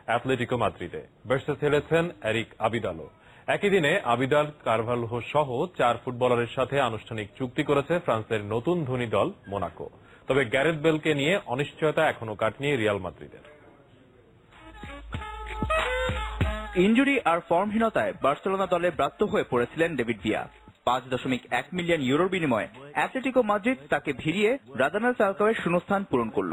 Atletico মাদ্রিদে। Barca ছেড়েছেন Eric আবিদালও। একই দিনে আবিদাল, কারভালহো সহ 4 ফুটবলারের সাথে আনুষ্ঠানিক চুক্তি করেছে ফ্রান্সের নতুন ধনী দল মোনাকো। তবে গ্যারেথ বেলকে নিয়ে অনিশ্চয়তা এখনো কাটেনি রিয়াল মাদ্রিদের। ইনজুরি আর ফর্মহীনতায় বার্সেলোনা দলে ব্রাত্য হয়ে পড়েছিলেন ডেভিড ভিয়া। 5.1 মিলিয়ন ইউরোর বিনিময়ে অ্যাটলেটিকো মাদ্রিদ তাকে ভিড়িয়ে রাদানাল ফালকাওয়ের শূন্যস্থান পূরণ করল।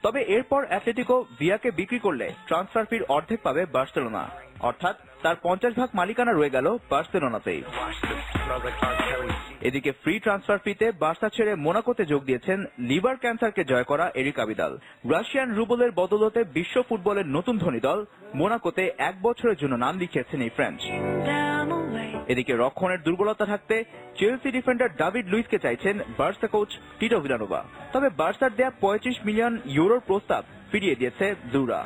তবে এরপর অ্যাটলেটিকো ভিয়াকে বিক্রি করলে ট্রান্সফার ফির অর্ধেক পাবে বার্সেলোনা, অর্থাৎ তার 50% মালিকানা রয়ে গেল বার্সেলোনাতেই। এদিকে ফ্রি ট্রান্সফার ফিতে বার্সা ছেড়ে মোনাকোতে যোগ দিয়েছেন লিভার ক্যান্সারকে জয় করা এরিক আবিদাল। রাশিয়ান রুবলের বদৌলতে বিশ্ব ফুটবলের নতুন ধনী দল মোনাকোতে 1 বছরের জন্য নাম লিখিয়েছেন এই ফ্রেঞ্চ। এদিকে রক্ষণের দুর্বলতা থাকতে চেলসি ডিফেন্ডার ডেভিড লুইসকে চাইছেন বার্সা কোচ টিটো ভিলানোভা। তবে বার্সার দেয়া 25 মিলিয়ন ইউরোর প্রস্তাব ফিরিয়ে দিয়েছে ব্লুরা।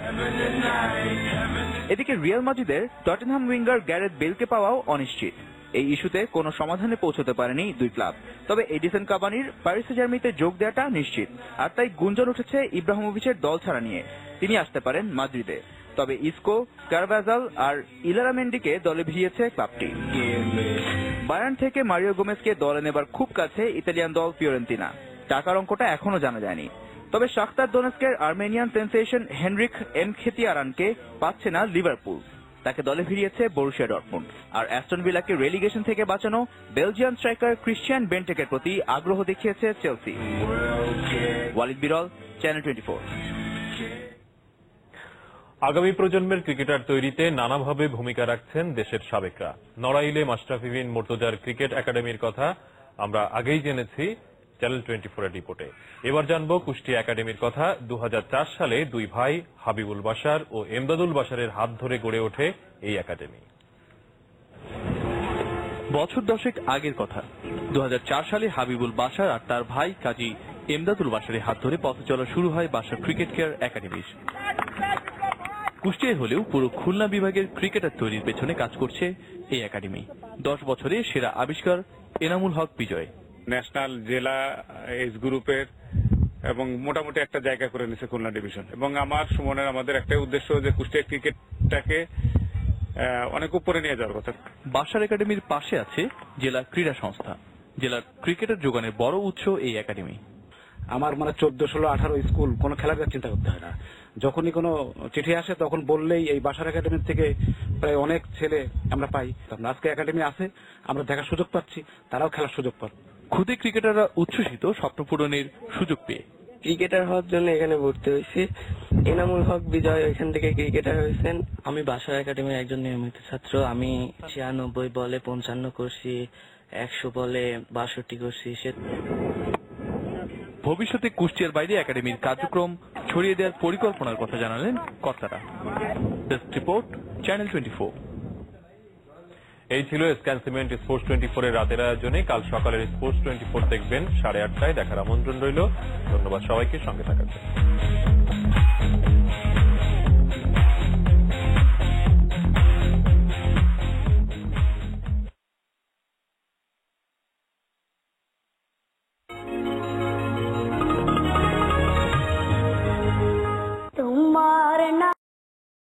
এদিকে রিয়াল মাদ্রিদের টটেনহাম উইঙ্গার গ্যারেথ বেলকে পাওয়াও অনিশ্চিত। এই ইস্যুতে কোনো সমাধানে পৌঁছতে পারেনি দুই ক্লাব। তবে এডিসন কাভানির প্যারিস জার্মানিতে যোগ দেওয়াটা নিশ্চিত, আর তাই গুঞ্জন উঠেছে ইব্রাহিমোভিচের দল ছাড়া নিয়ে তিনি আসতে পারেন মাদ্রিদে। তবে ইসকো, কারভাজাল আর ইলারামেন্ডিকে দলে ভিড়িয়েছে ক্লাবটি। বায়ার্ন থেকে মারিও গোমেজকে দলে নেবার খুব কাছে ইতালিয়ান দল ফিওরেন্তিনা। টাকার অঙ্কটা এখনো জানা যায়নি। তবে শাখতার দোনেস্কের আর্মেনিয়ান সেন্সেশন হেনরিক এনখেতিয়ারানকে পাচ্ছে না লিভারপুল, তাকে দলে ভিড়িয়েছে বরুসিয়া ডর্টমুন্ড। আর অ্যাস্টন ভিলাকে রেলিগেশন থেকে বাঁচানো বেলজিয়ান স্ট্রাইকার ক্রিশ্চিয়ান বেন্টেকের প্রতি আগ্রহ দেখিয়েছে চেলসি। ওয়ালিদ বিরল, চ্যানেল 24। আগামী প্রজন্মের ক্রিকেটার তৈরিতে নানাভাবে ভূমিকা রাখছেন দেশের সাবেকরা। নড়াইলে মাশরাফি বিন মুর্তজার ক্রিকেট একাডেমির কথা আমরা আগেই জেনেছি চ্যানেল 24 এর রিপোর্টে। এবার জানবো কুষ্টিয়া একাডেমির কথা। 2004 সালে দুই ভাই হাবিবুল বাশার ও এমদাদুল বাশারের হাত ধরে গড়ে ওঠে এই একাডেমি। বছর 10 আগের কথা। 2004 সালে হাবিবুল বাশার আর তার ভাই কাজী এমদাদুল বাশারের হাত ধরে পথ চলা শুরু হয় বাশার ক্রিকেট কেয়ার একাডেমির। কুষ্টিয়ায় হলেও পুরো খুলনা বিভাগের ক্রিকেটার তৈরির পেছনে কাজ করছে এই একাডেমি। 10 বছরে সেরা আবিষ্কার এনামুল হক বিজয়। ন্যাশনাল, জেলা, এজ গ্রুপের এবং মোটামুটি একটা জায়গা করে নিয়েছে খুলনা ডিভিশন। এবং আমার সুমনের আমাদের একটাই উদ্দেশ্য যে কুষ্টিয়া ক্রিকেটটাকে অনেক উপরে নিয়ে যাওয়ার কথা। বাশার একাডেমির পাশে আছে জেলা ক্রীড়া সংস্থা। জেলার ক্রিকেটের যোগানের বড় উৎস এই একাডেমি। আমার 14, 16, 18 স্কুল কোনো খেলার চিন্তা করতে হয় না। যখনই কোনো চিঠি আসে তখন বললেই এই বাশার একাডেমি থেকে প্রায় অনেক ছেলে আমরা পাই। আজকে একাডেমি আছে, আমরা দেখার সুযোগ পাচ্ছি, তারাও খেলার সুযোগ পায়। খুদে ক্রিকেটাররা উচ্ছ্বসিত স্বপ্ন পূরণের সুযোগ পেয়ে। ক্রিকেটার হওয়ার জন্য এখানে ভর্তি হয়েছি। এনামুল হক বিজয় এখান থেকে ক্রিকেটার হয়েছেন। আমি বাশার একাডেমির একজন নিয়মিত ছাত্র। আমি 96 বলে 55 করছি, 100 বলে 62 করছি। ভবিষ্যতে কুষ্টিয়ার বাইরে একাডেমির কার্যক্রম ছড়িয়ে দেওয়ার পরিকল্পনার কথা জানালেন কর্তারা। Desk report, channel 24। এই ছিল স্ক্যান সিমেন্ট স্পোর্টস 24 এর রাতের আয়োজনে। কাল সকালের স্পোর্টস 24 দেখবেন 8:30টায়। দেখার আমন্ত্রণ রইল। ধন্যবাদ সবাইকে সঙ্গে থাকার জন্য।